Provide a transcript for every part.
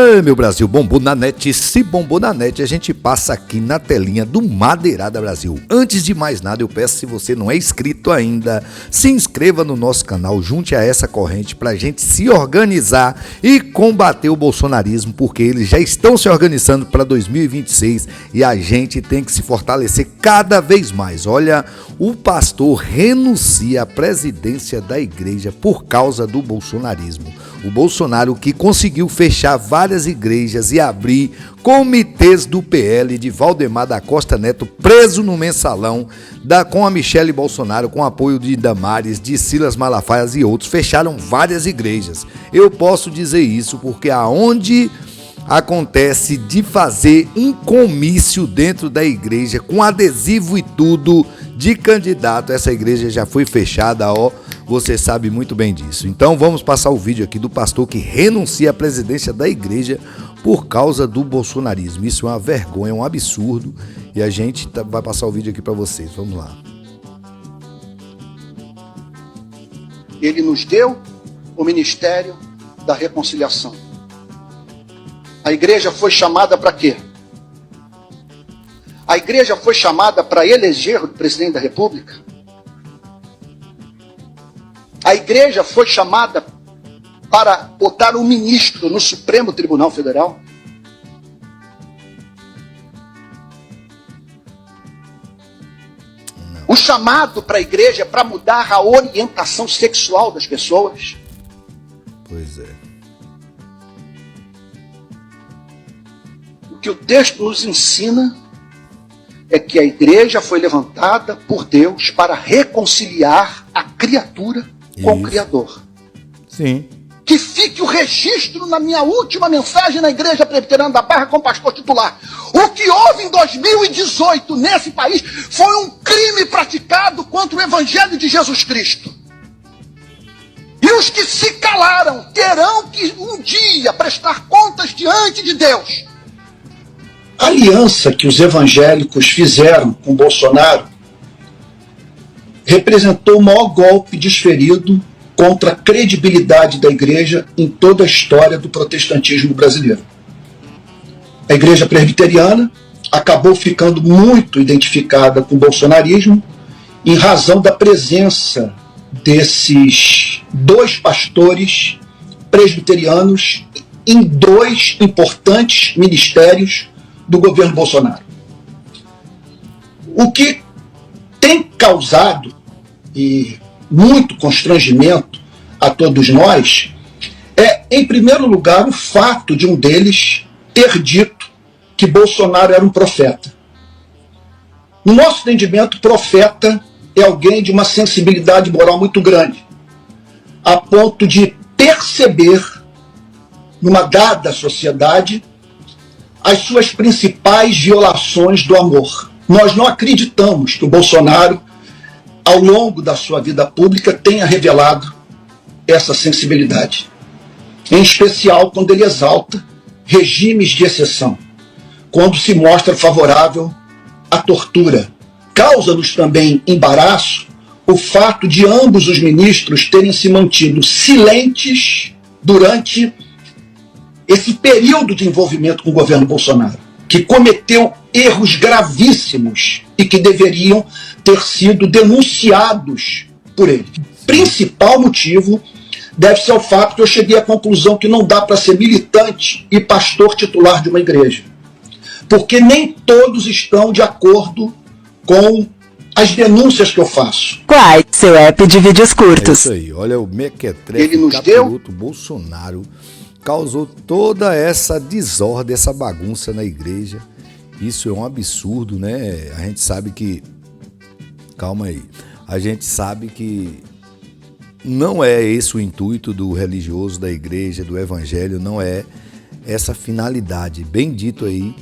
Ai, meu Brasil, bombou na net. Se bombou na net, a gente passa aqui na telinha do Madeirada Brasil. Antes de mais nada, eu peço, se você não é inscrito ainda, se inscreva no nosso canal, junte a essa corrente pra gente se organizar e combater o bolsonarismo, porque eles já estão se organizando para 2026 e a gente tem que se fortalecer cada vez mais. Olha, o pastor renuncia à presidência da igreja por causa do bolsonarismo. O Bolsonaro, que conseguiu fechar várias igrejas e abrir comitês do PL de Valdemar da Costa Neto, preso no mensalão, com a Michele Bolsonaro, com apoio de Damares, de Silas Malafaia e outros, fecharam várias igrejas. Eu posso dizer isso porque aonde acontece de fazer um comício dentro da igreja, com adesivo e tudo, de candidato, essa igreja já foi fechada, ó. Você sabe muito bem disso. Então vamos passar o vídeo aqui do pastor que renuncia à presidência da igreja por causa do bolsonarismo. Isso é uma vergonha, é um absurdo. E a gente vai passar o vídeo aqui para vocês. Vamos lá. Ele nos deu o ministério da reconciliação. A igreja foi chamada para quê? A igreja foi chamada para eleger o presidente da República. A igreja foi chamada para botar um ministro no Supremo Tribunal Federal. Não. O chamado para a igreja é para mudar a orientação sexual das pessoas. Pois é. O que o texto nos ensina é que a igreja foi levantada por Deus para reconciliar a criatura com o Criador. Sim. Que fique o registro na minha última mensagem na Igreja Presbiteriana da Barra com pastor titular. O que houve em 2018 nesse país foi um crime praticado contra o Evangelho de Jesus Cristo. E os que se calaram terão que um dia prestar contas diante de Deus. A aliança que os evangélicos fizeram com Bolsonaro representou o maior golpe desferido contra a credibilidade da igreja em toda a história do protestantismo brasileiro. A igreja presbiteriana acabou ficando muito identificada com o bolsonarismo em razão da presença desses dois pastores presbiterianos em dois importantes ministérios do governo Bolsonaro. O que tem causado e muito constrangimento a todos nós é, em primeiro lugar, o fato de um deles ter dito que Bolsonaro era um profeta. No nosso entendimento, profeta é alguém de uma sensibilidade moral muito grande, a ponto de perceber, numa dada sociedade, as suas principais violações do amor. Nós não acreditamos que o Bolsonaro, ao longo da sua vida pública, tenha revelado essa sensibilidade. Em especial quando ele exalta regimes de exceção, quando se mostra favorável à tortura. Causa-nos também embaraço o fato de ambos os ministros terem se mantido silentes durante esse período de envolvimento com o governo Bolsonaro, que cometeu erros gravíssimos e que deveriam ter sido denunciados por ele. Principal motivo deve ser o fato que eu cheguei à conclusão que não dá para ser militante e pastor titular de uma igreja, porque nem todos estão de acordo com as denúncias que eu faço. Quai, seu app de vídeos curtos. É isso aí, olha o mequetrefe, ele nos capiroto Bolsonaro causou toda essa desordem, essa bagunça na igreja. Isso é um absurdo, né? A gente sabe que... Calma aí. A gente sabe que não é esse o intuito do religioso, da igreja, do evangelho, não é essa finalidade. Bem dito aí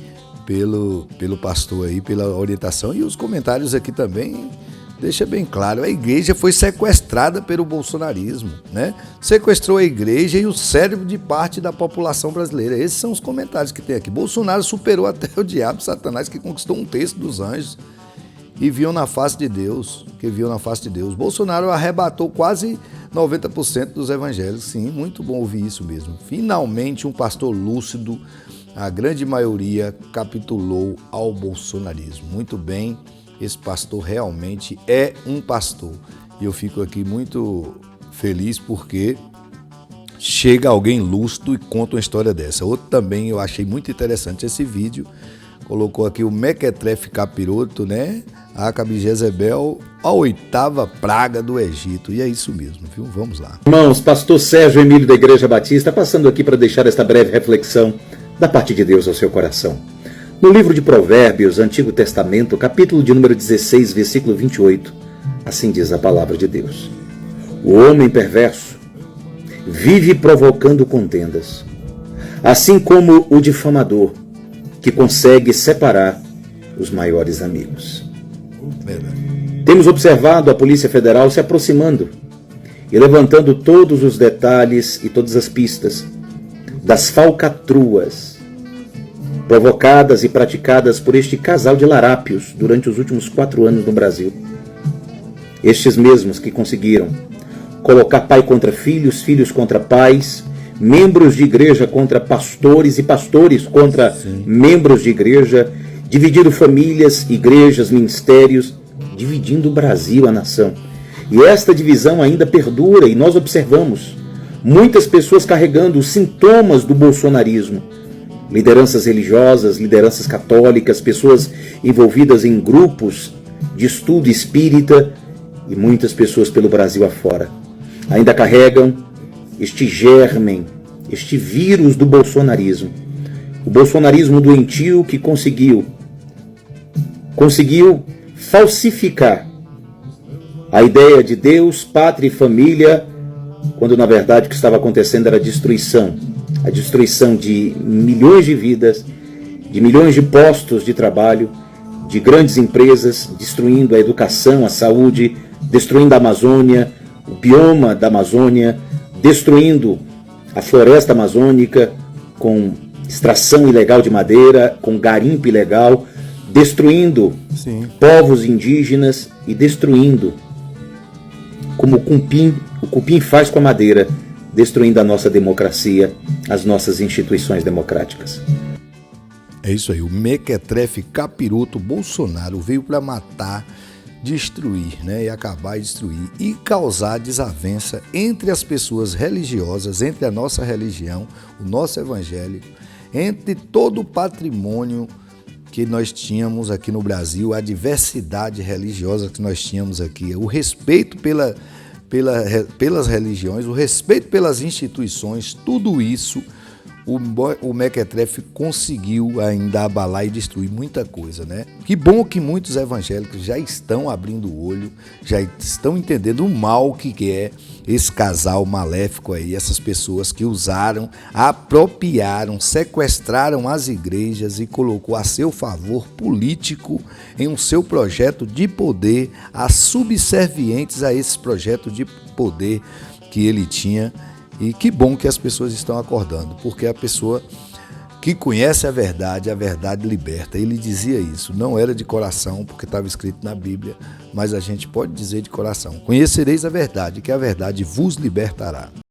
pelo pastor aí, pela orientação. E os comentários aqui também deixa bem claro. A igreja foi sequestrada pelo bolsonarismo, né? Sequestrou a igreja e o cérebro de parte da população brasileira. Esses são os comentários que tem aqui. Bolsonaro superou até o diabo, Satanás, que conquistou um terço dos anjos. e viam na face de Deus, Bolsonaro arrebatou quase 90% dos evangélicos. Sim, muito bom ouvir isso mesmo. Finalmente um pastor lúcido, a grande maioria capitulou ao bolsonarismo. Muito bem, esse pastor realmente é um pastor. E eu fico aqui muito feliz porque chega alguém lúcido e conta uma história dessa. Outro também, eu achei muito interessante esse vídeo, colocou aqui o Mequetrefe Capiroto, né? Acabe Jezebel, a 8ª praga do Egito. E é isso mesmo, viu? Vamos lá. Irmãos, pastor Sérgio Emílio da Igreja Batista, passando aqui para deixar esta breve reflexão da parte de Deus ao seu coração. No livro de Provérbios, Antigo Testamento, capítulo de número 16, versículo 28, assim diz a palavra de Deus. O homem perverso vive provocando contendas, assim como o difamador, que consegue separar os maiores amigos. Temos observado a Polícia Federal se aproximando e levantando todos os detalhes e todas as pistas das falcatruas provocadas e praticadas por este casal de larápios durante os últimos 4 anos no Brasil. Estes mesmos que conseguiram colocar pai contra filhos, filhos contra pais, membros de igreja contra pastores e pastores contra membros de igreja, dividindo famílias, igrejas, ministérios, dividindo o Brasil, a nação. E esta divisão ainda perdura e nós observamos muitas pessoas carregando os sintomas do bolsonarismo. Lideranças religiosas, lideranças católicas, pessoas envolvidas em grupos de estudo espírita e muitas pessoas pelo Brasil afora. Ainda carregam este germen, este vírus do bolsonarismo. O bolsonarismo doentio que conseguiu falsificar a ideia de Deus, pátria e família, quando na verdade o que estava acontecendo era a destruição de milhões de vidas, de milhões de postos de trabalho, de grandes empresas, destruindo a educação, a saúde, destruindo a Amazônia, o bioma da Amazônia, destruindo a floresta amazônica com extração ilegal de madeira, com garimpo ilegal, destruindo povos indígenas e destruindo, como o cupim faz com a madeira, destruindo a nossa democracia, as nossas instituições democráticas. É isso aí, o Mequetrefe Capiroto Bolsonaro veio para matar, destruir, né, e acabar e destruir e causar desavença entre as pessoas religiosas, entre a nossa religião, o nosso evangelho, entre todo o patrimônio que nós tínhamos aqui no Brasil, a diversidade religiosa que nós tínhamos aqui, o respeito pelas religiões, o respeito pelas instituições, tudo isso o Mequetrefe conseguiu ainda abalar e destruir muita coisa, né? Que bom que muitos evangélicos já estão abrindo o olho, já estão entendendo o mal que é esse casal maléfico aí, essas pessoas que usaram, apropriaram, sequestraram as igrejas e colocou a seu favor político em um seu projeto de poder, as subservientes a esse projeto de poder que ele tinha. E que bom que as pessoas estão acordando, porque a pessoa que conhece a verdade liberta. Ele dizia isso, não era de coração, porque estava escrito na Bíblia, mas a gente pode dizer de coração: conhecereis a verdade, que a verdade vos libertará.